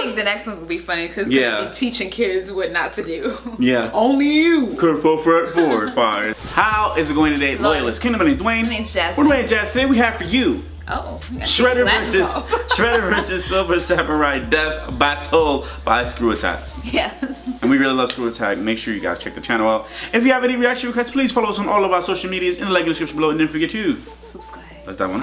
think the next one's gonna be funny because it's gonna be teaching kids what not to do. Yeah. Only you. Curveball forward, fire. How is it going today, Loyalists? Kingdom, my name's Dwayne. My name's Jazz. We're Dwayne and Jazz. Today we have for you Shredder versus Silver Samurai Death Battle by ScrewAttack. Yes. And we really love ScrewAttack. Make sure you guys check the channel out. If you have any reaction requests, please follow us on all of our social medias in the link in the description below, and don't forget to subscribe. Let's dive on.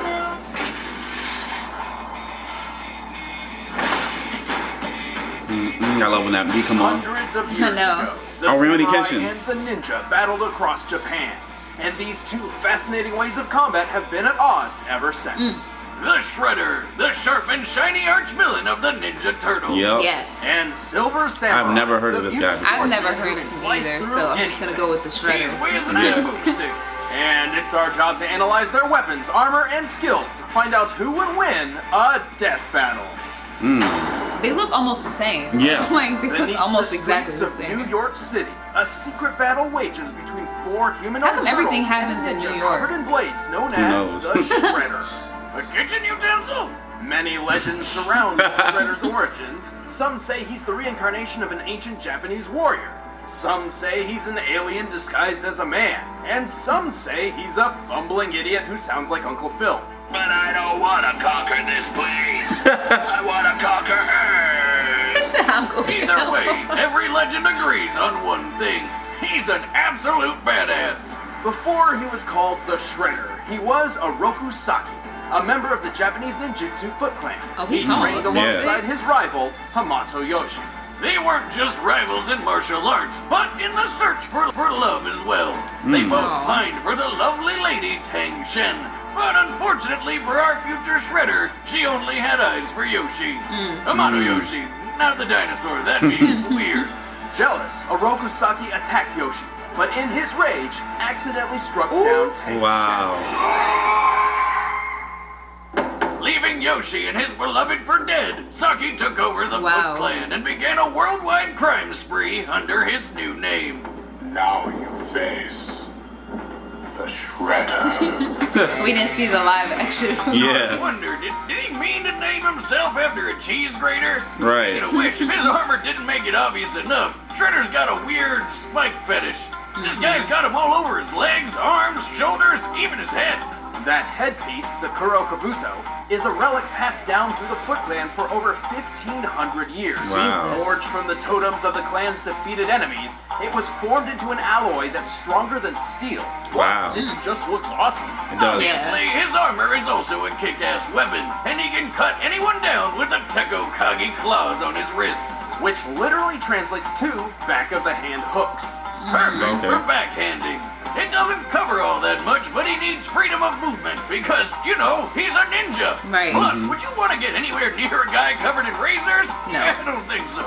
I love when that beat come on. Hundreds of years ago, the samurai and the ninja battled across Japan. And these two fascinating ways of combat have been at odds ever since. The Shredder, the sharp and shiny arch-villain of the Ninja Turtles. Yep. Yes. And Silver Samurai. I've never heard of this guy before. I've never heard of him either, so I'm just gonna go with the Shredder. He's wielding a boomstick. And it's our job to analyze their weapons, armor, and skills to find out who would win a death battle. They look almost the same. Yeah. Like, they look almost exactly the same. New York City, a secret battle wages between four humanoid How come everything turtles happens and in ninja New York? covered in blades known as the Shredder. A kitchen utensil? Many legends surround the Shredder's origins. Some say he's the reincarnation of an ancient Japanese warrior. Some say he's an alien disguised as a man. And some say he's a bumbling idiot who sounds like Uncle Phil. But I don't want to conquer this place. I want to conquer her. Either way, every legend agrees on one thing. He's an absolute badass. Before he was called the Shredder, he was a Rokusaki, a member of the Japanese ninjutsu Foot Clan. He trained alongside his rival, Hamato Yoshi. They weren't just rivals in martial arts, but in the search for love as well. They both pined for the lovely lady Tang Shen. But unfortunately for our future Shredder, she only had eyes for Yoshi. Hamato Yoshi, not the dinosaur, that'd be weird. Jealous, a Rokusaki attacked Yoshi, but in his rage, accidentally struck down Tang Shen. Leaving Yoshi and his beloved for dead, Saki took over the Foot Clan and began a worldwide crime spree under his new name. Now you face the Shredder. We didn't see the live action. I wonder, did he mean to name himself after a cheese grater? Right. Speaking of which, if his armor didn't make it obvious enough, Shredder's got a weird spike fetish. This guy's got him all over his legs, arms, shoulders, even his head. That headpiece, the Kuro Kabuto, is a relic passed down through the Foot Clan for over 1,500 years. Forged from the totems of the clan's defeated enemies, it was formed into an alloy that's stronger than steel. Plus, it just looks awesome. Obviously, his armor is also a kick-ass weapon, and he can cut anyone down with the Tekko Kage claws on his wrists. Which literally translates to back-of-the-hand hooks. Perfect for backhanding. It doesn't cover all that much, but he needs freedom of movement because, you know, he's a ninja. Plus, would you want to get anywhere near a guy covered in razors? No. I don't think so.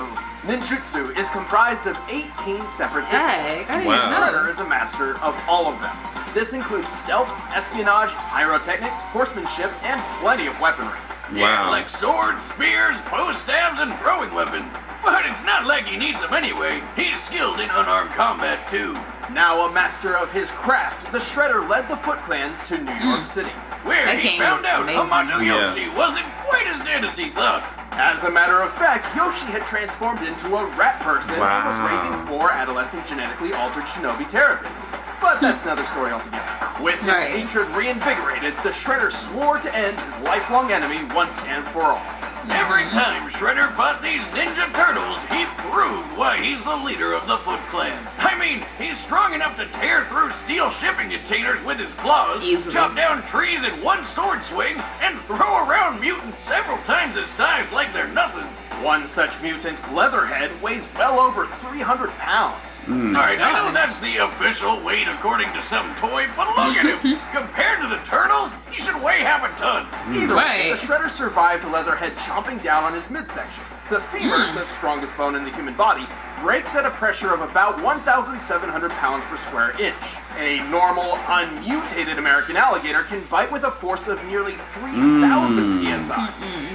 Ninjutsu is comprised of 18 separate disciplines. Shredder is a master of all of them. This includes stealth, espionage, pyrotechnics, horsemanship, and plenty of weaponry. Yeah, like swords, spears, bow stabs, and throwing weapons. But it's not like he needs them anyway. He's skilled in unarmed combat, too. Now a master of his craft, the Shredder led the Foot Clan to New York City. Where he found out Hamato Yoshi wasn't quite as dead as he thought. As a matter of fact, Yoshi had transformed into a rat person and was raising 4 adolescent genetically altered shinobi terrapins. But that's another story altogether. With his hatred reinvigorated, the Shredder swore to end his lifelong enemy once and for all. Every time Shredder fought these Ninja Turtles, he proved why he's the leader of the Foot Clan. I mean, he's strong enough to tear through steel shipping containers with his claws, chop down trees in one sword swing, and throw around mutants several times his size like they're nothing. One such mutant, Leatherhead, weighs well over 300 pounds. Alright, I know that's the official weight according to some toy, but look at him! Compared to the Turtles, he should weigh half a ton. Either way, the Shredder survived Leatherhead chomping down on his midsection. The femur, the strongest bone in the human body, breaks at a pressure of about 1,700 pounds per square inch. A normal, unmutated American alligator can bite with a force of nearly 3,000 psi.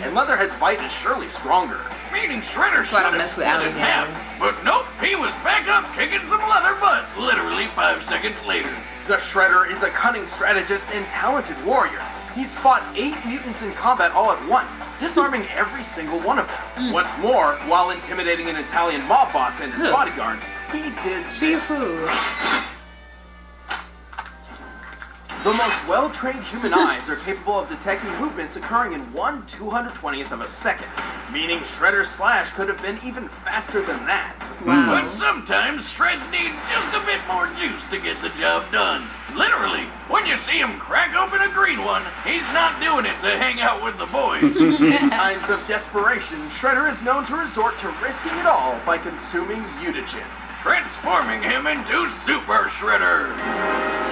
And Leatherhead's bite is surely stronger. Meaning Shredder should have split in half. But nope, he was back up kicking some leather butt literally 5 seconds later. The Shredder is a cunning strategist and talented warrior. He's fought 8 mutants in combat all at once, disarming every single one of them. What's more, while intimidating an Italian mob boss and his bodyguards, he did this. The most well-trained human eyes are capable of detecting movements occurring in 1/220th of a second, meaning Shredder's slash could have been even faster than that. Wow. But sometimes Shreds needs just a bit more juice to get the job done. Literally, when you see him crack open a green one, he's not doing it to hang out with the boys. In times of desperation, Shredder is known to resort to risking it all by consuming mutagen, transforming him into Super Shredder.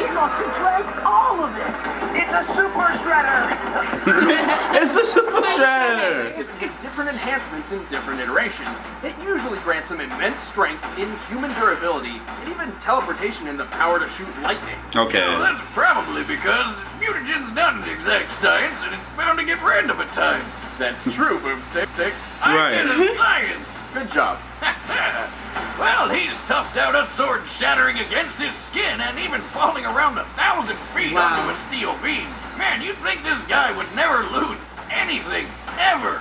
He must have drank all of it. It's a Super Shredder. It's a Super Shredder. Giving him different enhancements in different iterations. It usually grants him immense strength, inhuman durability, and even teleportation and the power to shoot lightning. Okay. Well, that's probably because mutagen's not an exact science, and it's bound to get random at times. That's true, Boomstick. I get a science. Good job. Well, he's toughed out a sword shattering against his skin and even falling around 1,000 feet onto a steel beam. Man, you'd think this guy would never lose anything, ever.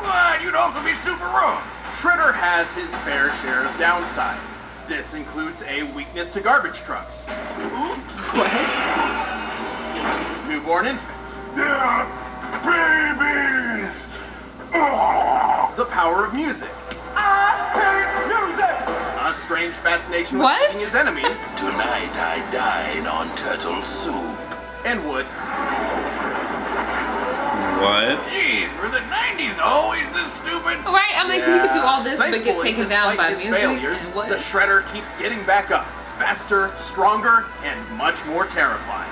But you'd also be super wrong. Shredder has his fair share of downsides. This includes a weakness to garbage trucks. Oops. What? Newborn infants. They're babies! The power of music. I hate music. A strange fascination with What? eating his enemies. Tonight I dine on turtle soup. And wood. What? Jeez, were the 90s always this stupid? Right, I'm like, so he could do all this but get Thankfully, taken down by despite his music. failures, And what? the Shredder keeps getting back up. Faster, stronger, and much more terrifying.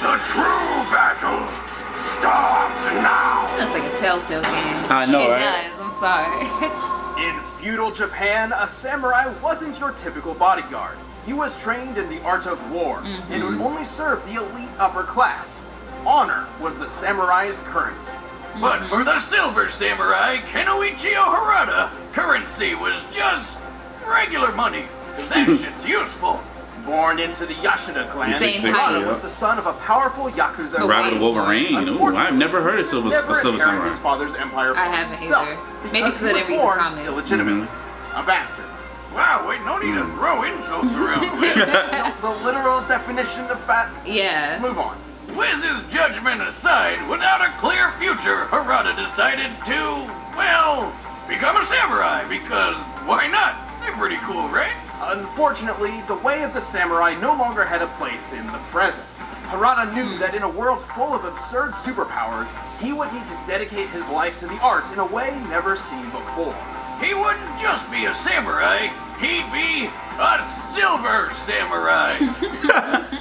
The true battle starts now. That's like a Telltale game. I know, it right? does. I'm sorry. In feudal Japan, a samurai wasn't your typical bodyguard. He was trained in the art of war and would only serve the elite upper class. Honor was the samurai's currency. But for the Silver Samurai, Kenoichiro Harada, currency was just regular money. That shit's useful. Born into the Yashida clan, Same Harada height. was the son of a powerful Yakuza But Rabbit wait. Wolverine. Ooh, I've never heard of Silver never Silver inherited Samurai. his father's empire for I haven't himself either. because Maybe because he I was didn't read the born comics. illegitimately. A bastard. Wow, wait, no need to throw insults around. The literal definition of bat. Yeah. Move on. Wiz's judgment aside, without a clear future, Harada decided to, well, become a samurai, because why not? They're pretty cool, right? Unfortunately, the way of the samurai no longer had a place in the present. Harada knew that in a world full of absurd superpowers, he would need to dedicate his life to the art in a way never seen before. He wouldn't just be a samurai, he'd be a silver samurai.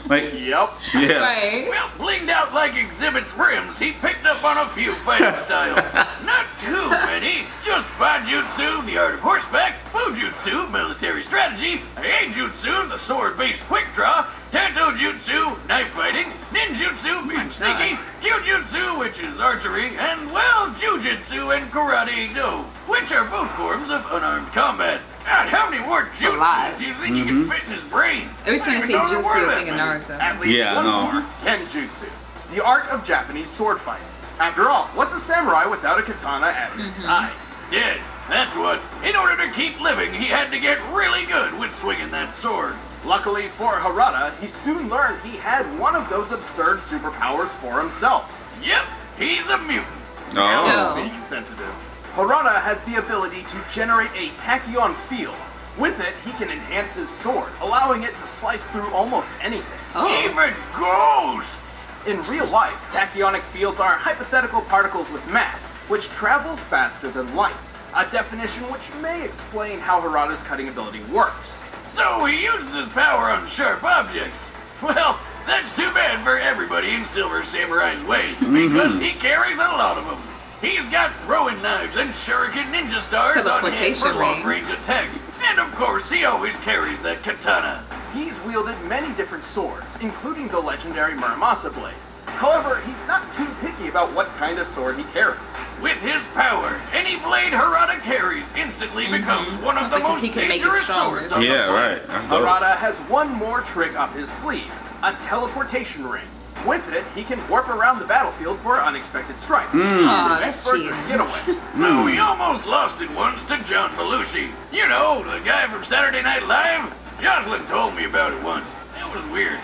Like, Yep. yeah. Right. Well, blinged out like Exhibit's rims, he picked up on a few fighting styles. Not too many. Just Bajutsu, the art of horseback, Bujutsu, military strategy, Eijutsu, the sword-based quick draw, Tanto Jutsu, knife fighting, Ninjutsu, being sneaky, Kyujutsu, which is archery, and, well, Jujutsu and Karate-Do, which are both forms of unarmed combat. God, how many more lot. jutsus do you think you can fit in his brain? Every time I don't say even know the jutsu, word I think of that many. Naruto. At least Yeah, one no. more. Kenjutsu. The art of Japanese sword fighting. After all, what's a samurai without a katana at his side? Dead. That's what. In order to keep living, he had to get really good with swinging that sword. Luckily for Harada, he soon learned he had one of those absurd superpowers for himself. Yep, he's a mutant. Now Oh. he's being sensitive. Harada has the ability to generate a tachyon field. With it, he can enhance his sword, allowing it to slice through almost anything. Oh. Even ghosts. In real life, tachyonic fields are hypothetical particles with mass, which travel faster than light. A definition which may explain how Harada's cutting ability works. So he uses his power on sharp objects. Well, that's too bad for everybody in Silver Samurai's way, because he carries a lot of them. He's got throwing knives and shuriken ninja stars on hand for Teleportation ring. long-range attacks. And of course, he always carries that katana. He's wielded many different swords, including the legendary Muramasa blade. However, he's not too picky about what kind of sword he carries. With his power, any blade Harada carries instantly becomes one of the most dangerous swords on the Yeah, planet. right. That's dope. Harada has one more trick up his sleeve, a teleportation ring. With it, he can warp around the battlefield for unexpected strikes. Aw, that's For a cheating. good getaway. Though he almost lost it once to John Belushi. You know, the guy from Saturday Night Live? Jocelyn told me about it once. It was weird.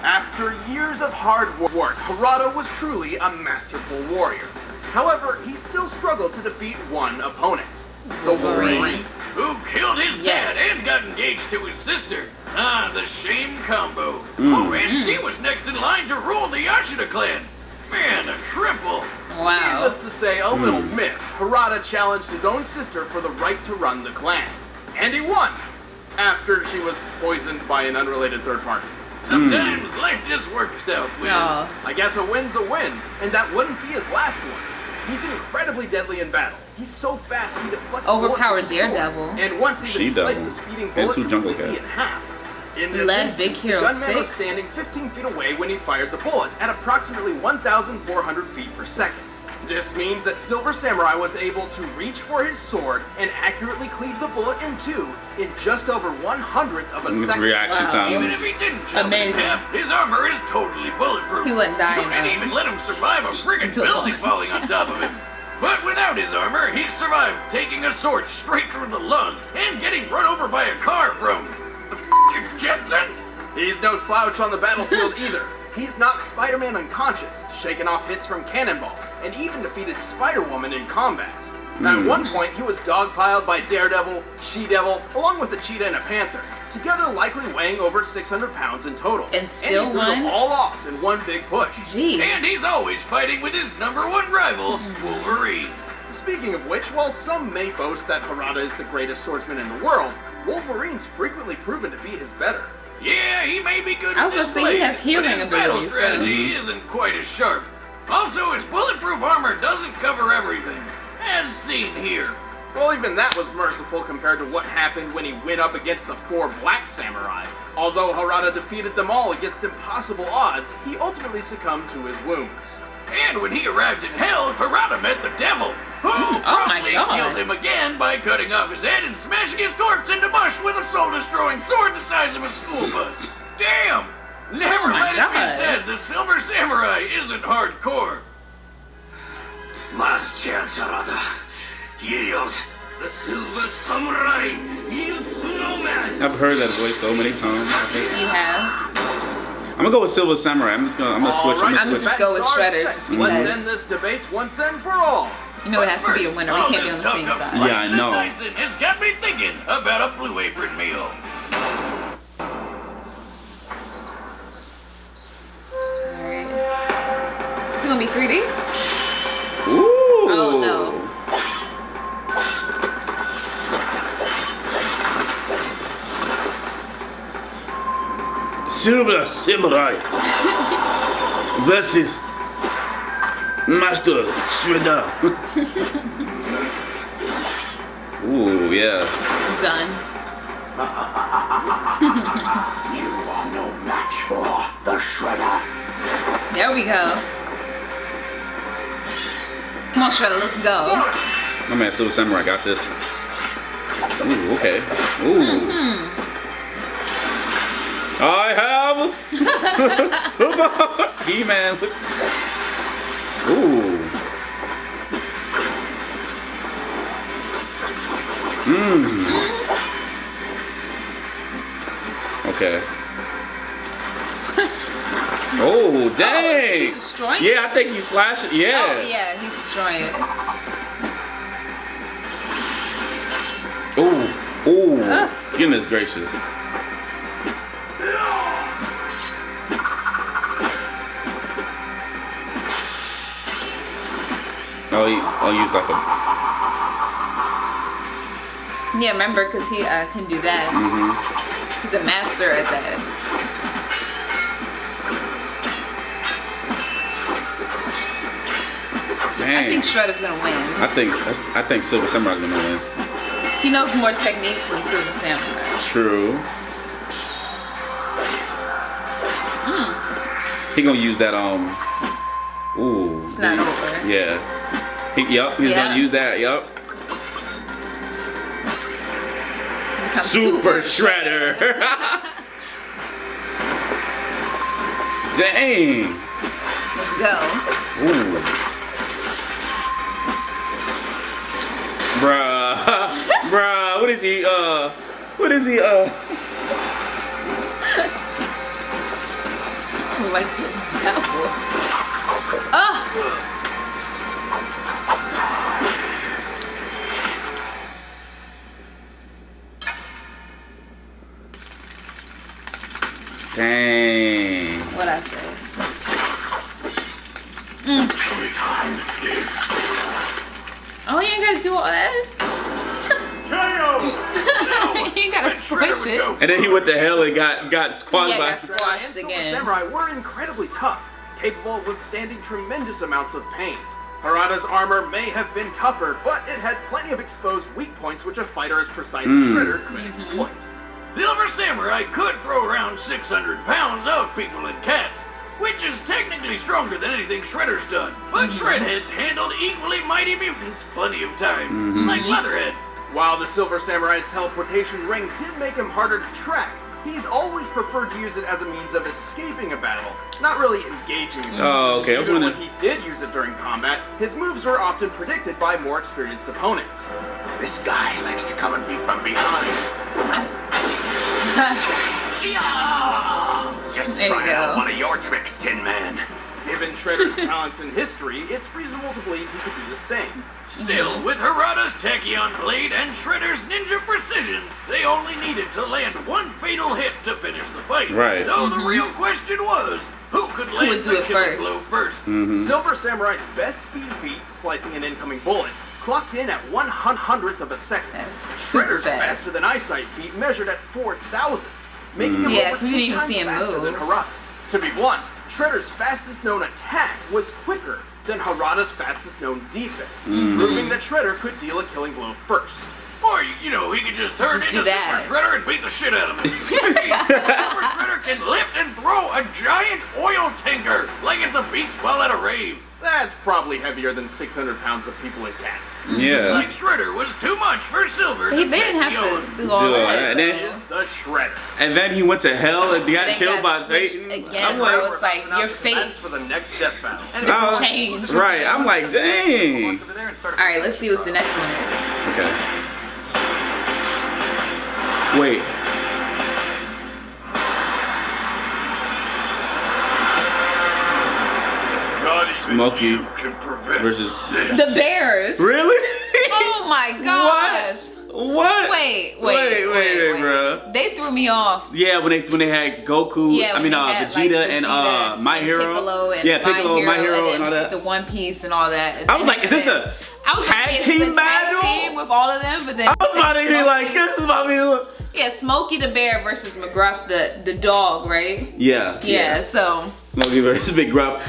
After years of hard work, Harada was truly a masterful warrior. However, he still struggled to defeat one opponent, the Wolverine. Who killed his dad and got engaged to his sister. Ah, the shame combo. Oh, and she was next in line to rule the Ashina clan. Man, a triple. Wow. Needless to say, a little myth. Harada challenged his own sister for the right to run the clan. And he won! After she was poisoned by an unrelated third party. Sometimes life just works out well. I guess a win's a win, and that wouldn't be his last one. He's incredibly deadly in battle. He's so fast he deflects Overpowered bullets with his sword, Daredevil. and once even She-Devil. sliced a speeding And bullet two Jungle completely Cat. in half. In this Led instance, Big Hero the gunman was 6. standing 15 feet away when he fired the bullet at approximately 1,400 feet per second. This means that Silver Samurai was able to reach for his sword and accurately cleave the bullet in two in just over 1/100th of a This second. reaction Even time. if he didn't chop it in Amazing. half, his armor is totally bulletproof. He wouldn't die You in didn't that. even let him survive a friggin' Until- building falling on top of him. But without his armor, he survived taking a sword straight through the lung and getting run over by a car from the f***ing Jetsons. He's no slouch on the battlefield either. He's knocked Spider-Man unconscious, shaken off hits from Cannonball, and even defeated Spider-Woman in combat. At one point, he was dogpiled by Daredevil, She-Devil, along with a cheetah and a panther, together likely weighing over 600 pounds in total. And still he threw them won? all off in one big push. Jeez. And he's always fighting with his #1 rival, Wolverine. Speaking of which, while some may boast that Harada is the greatest swordsman in the world, Wolverine's frequently proven to be his better. Yeah, he may be good I with was his gonna say, he blade, has healing but his battle abilities, so- strategy isn't quite as sharp. Also, his bulletproof armor doesn't cover everything, as seen here. Well, even that was merciful compared to what happened when he went up against the 4 Black Samurai. Although Harada defeated them all against impossible odds, he ultimately succumbed to his wounds. And when he arrived in hell, Harada met the devil, who Oh my promptly God. killed him again by cutting off his head and smashing his corpse into mush with a soul-destroying sword the size of a school bus. Damn! Never my let it be God. said the Silver Samurai isn't hardcore. Last chance, Harada. Yield. The Silver Samurai yields to no man. I've heard that voice so many times. I think. You have. I'm gonna go with Silver Samurai. I'm gonna switch. Alright, I'm switch. just go with bets are Shredder. set. Let's end this debate once and for all. You know it has to be a winner. We all can't be on this the talk same of side. slicing Yeah, I know. and dicing has got me thinking about a Blue Apron meal. Alright. Is it gonna be 3D? Ooh. Oh no. Silver Samurai versus Master Shredder. Ooh, yeah. Done. You are no match for the Shredder. There we go. Come on, Shredder, let's go. My man Silver Samurai got this. Ooh, okay. Ooh. I have He-Man. Ooh. Okay. Oh, dang. Is he destroying it? Yeah, I think he slashed it. Yeah. Oh yeah, he's destroying it. Ooh. Ooh. Goodness gracious. Oh, I'll use like a. Yeah, remember, because he can do that. He's a master at that. I Dang. think Shredder's gonna win. I think Silver Samurai's gonna win. He knows more techniques than Silver Samurai. True. He gonna use that Ooh. It's not over. Yeah. He's gonna use that. Yup. Super Shredder. Dang. Let's go. Ooh. Bruh, what is he, Like the devil. Oh! Dang. What I say? Oh, you ain't gotta do all that. You ain't gotta squish it. And then he went to hell and got squashed by. Squashed and Silver again. Samurai were incredibly tough, capable of withstanding tremendous amounts of pain. Harada's armor may have been tougher, but it had plenty of exposed weak points which a fighter as precise as Shredder could exploit. Silver Samurai could throw around 600 pounds of people and cats, which is technically stronger than anything Shredder's done. But Shredhead's handled equally mighty mutants plenty of times, like Leatherhead. While the Silver Samurai's teleportation ring did make him harder to track, he's always preferred to use it as a means of escaping a battle, not really engaging in it. Oh, okay. Even when he did use it during combat, his moves were often predicted by more experienced opponents. This guy likes to come at me from behind. Just There you try go. out one of your tricks, Tin Man. Given Shredder's talents and history, it's reasonable to believe he could do the same. Still, with Harada's Tachyon blade and Shredder's ninja precision, they only needed to land one fatal hit to finish the fight. Right. So the real question was, who could land would do the it killing first? blow first? Silver Samurai's best speed feat, slicing an incoming bullet, clocked in at 1/100th of a second. That's super Shredder's fast. faster than eyesight feat measured at 4,000ths, making him Yeah, over 'cause you 2 didn't even times see him faster move. than Harada. To be blunt, Shredder's fastest known attack was quicker than Harada's fastest known defense, proving that Shredder could deal a killing blow first. Or, you know, he could just turn Just into do that. Super Shredder and beat the shit out of him. Super Shredder can lift and throw a giant oil tanker like it's a beach ball at a rave. That's probably heavier than 600 pounds of people and cats. Yeah. Like Shredder was too much for Silver He to didn't take have the to on. do all Do all that. that. And then- Is the Shredder. And then he went to hell and got Then killed got by switched Satan. again, I'm bro. like, It's like your fate. For the next death battle. oh, changed. right. I'm like, dang. Alright, let's see what the next one is. Okay. Wait. Smokey versus. The Bears. Really? Oh my gosh. What? Wait, bro. They threw me off. Yeah, when they had Goku, Yeah, I mean when they had, Vegeta, like, and My Hero. Piccolo and yeah, Piccolo, My Hero, then and all that. The One Piece and all that. I was like, is this a tag team battle? Tag team with all of them, but then I was about to be like, this is about me. yeah, Smokey the Bear versus McGruff the dog, right? Yeah. Yeah, so Smokey versus Big Gruff.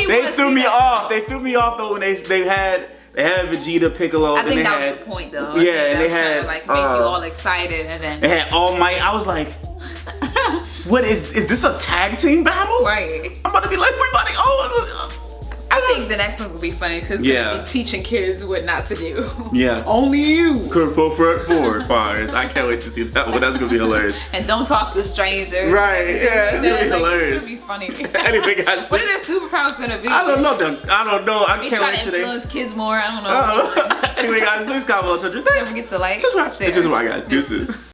They threw me off. They threw me off though when they had Vegeta, Piccolo. I think they that had, was the point though. Yeah, and they trying had to, like make you all excited and then they had All Might. I was like, what is this a tag team battle? right. I'm about to be like, we about to I think the next one's gonna be funny because Yeah. be teaching kids what not to do. Yeah. Only you. Could pull forward fires. I can't wait to see that one. That's gonna be hilarious. And don't talk to strangers. Right, yeah, it's gonna be hilarious. It's gonna be funny. Anyway, guys, What is their superpowers gonna be? I don't know. I They can't try wait to today. influence kids more. I don't know. Anyway, guys, please comment on Don't forget to like, Subscribe. share. It's just my guys. Deuces.